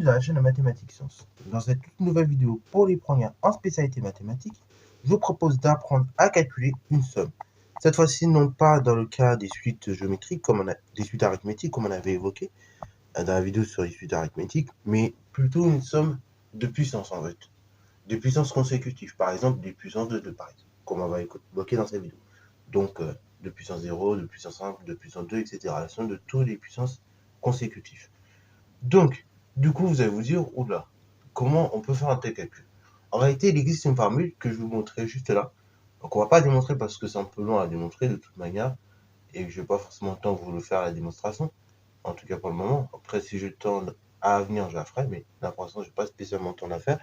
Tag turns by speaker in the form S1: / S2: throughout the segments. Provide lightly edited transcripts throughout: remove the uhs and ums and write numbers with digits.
S1: bienvenue dans la chaîne de Mathématiques Sciences. Dans cette toute nouvelle vidéo pour les premières en spécialité mathématiques, je vous propose d'apprendre à calculer une somme. Cette fois-ci, non pas dans le cas des suites géométriques, des suites arithmétiques, comme on avait évoqué dans la vidéo sur les suites arithmétiques, mais plutôt une somme de puissance en fait. De puissances consécutives, par exemple des puissances de 2, par exemple, comme on va évoquer dans cette vidéo. Donc, de puissance 0, de puissance 5, de puissance 2, etc. La somme de toutes les puissances consécutives. Donc, du coup, vous allez vous dire, oula, comment on peut faire un tel calcul? En réalité, il existe une formule que je vais vous montrer juste là. Donc, on va pas démontrer parce que c'est un peu long à démontrer de toute manière. Et je n'ai pas forcément le temps de vous le faire la démonstration. En tout cas pour le moment. Après, si j'ai le temps à venir, je la ferai. Mais là, pour l'instant, je n'ai pas spécialement le temps de la faire.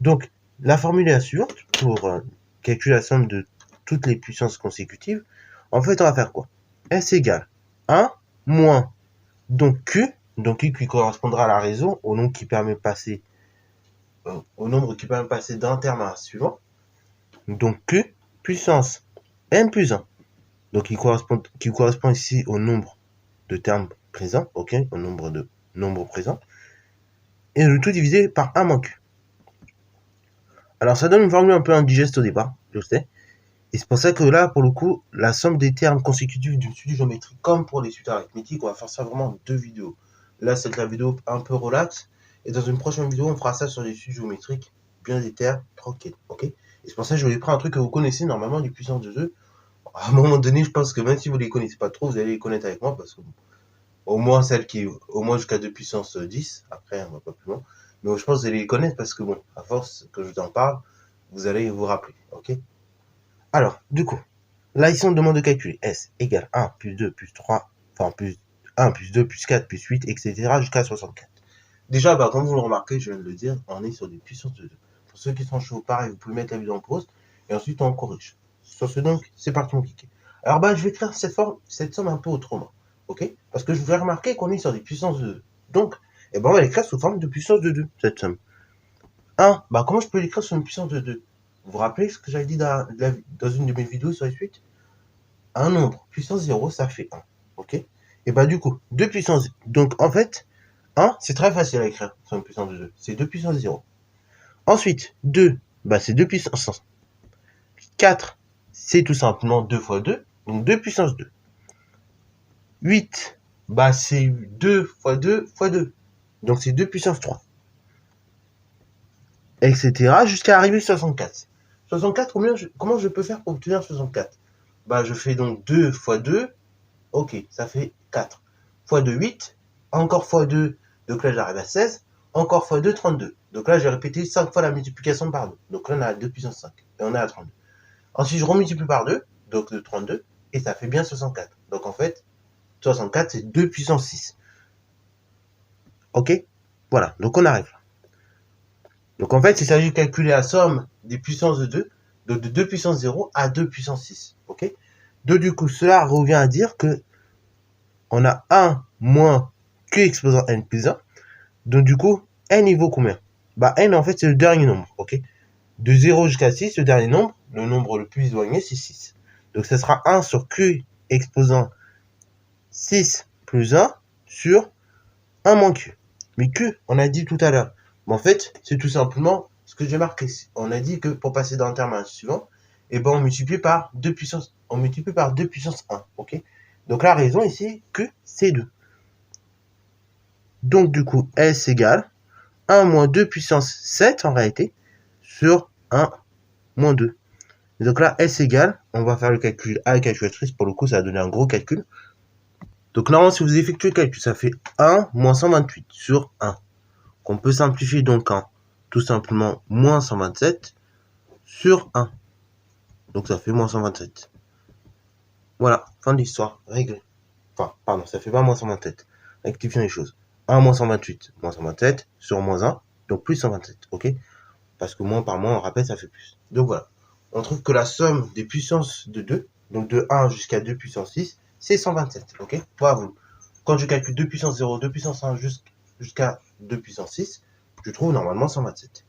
S1: Donc, la formule est la suivante. Pour calculer la somme de toutes les puissances consécutives, en fait, on va faire quoi? S égale 1 moins, donc Q, qui correspondra à la raison, au nombre qui permet de passer d'un terme à un suivant. Donc Q puissance n plus 1. Donc qui correspond ici au nombre de termes présents, ok, au nombre de nombres présents. Et le tout divisé par 1 moins Q. Alors ça donne une formule un peu indigeste au départ, je sais. Et c'est pour ça que là, pour le coup, la somme des termes consécutifs d'une suite géométrique, comme pour les suites arithmétiques, on va faire ça vraiment en 2 vidéos. Là, c'est la vidéo un peu relax. Et dans une prochaine vidéo, on fera ça sur les suites géométriques, bien déter, tranquille. Ok? Et c'est pour ça que je vais prendre un truc que vous connaissez normalement, les puissances de 2. À un moment donné, je pense que même si vous ne les connaissez pas trop, vous allez les connaître avec moi, parce que au moins celles qui, au moins jusqu'à 2 puissance 10. Après, on va pas plus loin. Mais je pense que vous allez les connaître parce que bon, à force que je vous en parle, vous allez vous rappeler. Ok? Alors, du coup, là, ici, on demande de calculer S égale 1 plus 2 plus 3, enfin, plus 1 plus 2 plus 4 plus 8, etc. jusqu'à 64. Déjà, comme vous le remarquez, je viens de le dire, on est sur des puissances de 2. Pour ceux qui sont chauds, pareil, vous pouvez mettre la vidéo en pause, et ensuite on corrige. Sur ce donc, c'est parti mon kiki. Alors, je vais écrire cette somme un peu autrement, ok? Parce que je vous ai remarqué qu'on est sur des puissances de 2. Donc, on va l'écrire sous forme de puissance de 2, cette somme. 1, comment je peux l'écrire sur une puissance de 2? Vous vous rappelez ce que j'avais dit dans une de mes vidéos sur les suites? Un nombre puissance 0, ça fait 1. Ok? Et du coup, 2 puissance... Donc, en fait, 1, c'est très facile à écrire sur une puissance de 2. C'est 2 puissance 0. Ensuite, 2, c'est 2 puissance 4, c'est tout simplement 2 fois 2. Donc, 2 puissance 2. 8, c'est 2 fois 2 fois 2. Donc, c'est 2 puissance 3. Etc. jusqu'à arriver à 64. 64, comment je peux faire pour obtenir 64? Je fais donc 2 fois 2. Ok, ça fait 4. Fois 2, 8. Encore fois 2, donc là j'arrive à 16. Encore fois 2, 32. Donc là j'ai répété 5 fois la multiplication par 2. Donc là on a 2 puissance 5. Et on est à 32. Ensuite je remultiplie par 2, donc de 32. Et ça fait bien 64. Donc en fait, 64 c'est 2 puissance 6. Ok? Voilà, donc on arrive là. Donc en fait, il s'agit de calculer la somme des puissances de 2. Donc de 2 puissance 0 à 2 puissance 6. Ok? Donc du coup, cela revient à dire que on a 1 moins Q exposant n plus 1. Donc du coup, n il vaut combien? N en fait c'est le dernier nombre, ok? De 0 jusqu'à 6, le dernier nombre, le nombre le plus éloigné, c'est 6. Donc ça sera 1 sur Q exposant 6 plus 1 sur 1 moins Q. Mais Q, on a dit tout à l'heure. En fait, c'est tout simplement ce que j'ai marqué. On a dit que pour passer d'un terme à un suivant, on multiplie par 2 puissance 1, ok? Donc la raison ici, Q, c'est 2. Donc du coup, S égale 1 moins 2 puissance 7 en réalité, sur 1 moins 2. Et donc là, S égale, on va faire le calcul à la calculatrice, pour le coup ça va donner un gros calcul. Donc normalement si vous effectuez le calcul, ça fait 1 moins 128 sur 1. Qu'on peut simplifier donc en tout simplement moins 127 sur 1. Donc ça fait moins 127. Voilà, fin de l'histoire, réglé. Enfin, pardon, ça fait pas moins 127. Rectifions les choses. 1 moins 128, moins 127 sur moins 1, donc plus 127, ok? Parce que moins par moins, on rappelle, ça fait plus. Donc voilà. On trouve que la somme des puissances de 2, donc de 1 jusqu'à 2 puissance 6, c'est 127. Ok? Toi, vous. Quand je calcule 2 puissance 0, 2 puissance 1 jusqu'à 2 puissance 6, je trouve normalement 127.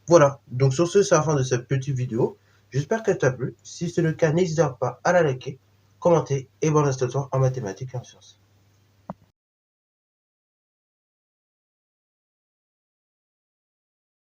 S1: Voilà. Donc sur ce, c'est la fin de cette petite vidéo. J'espère qu'elle t'a plu. Si c'est le cas, n'hésite pas à la liker, commenter et bonne installation en mathématiques et en sciences.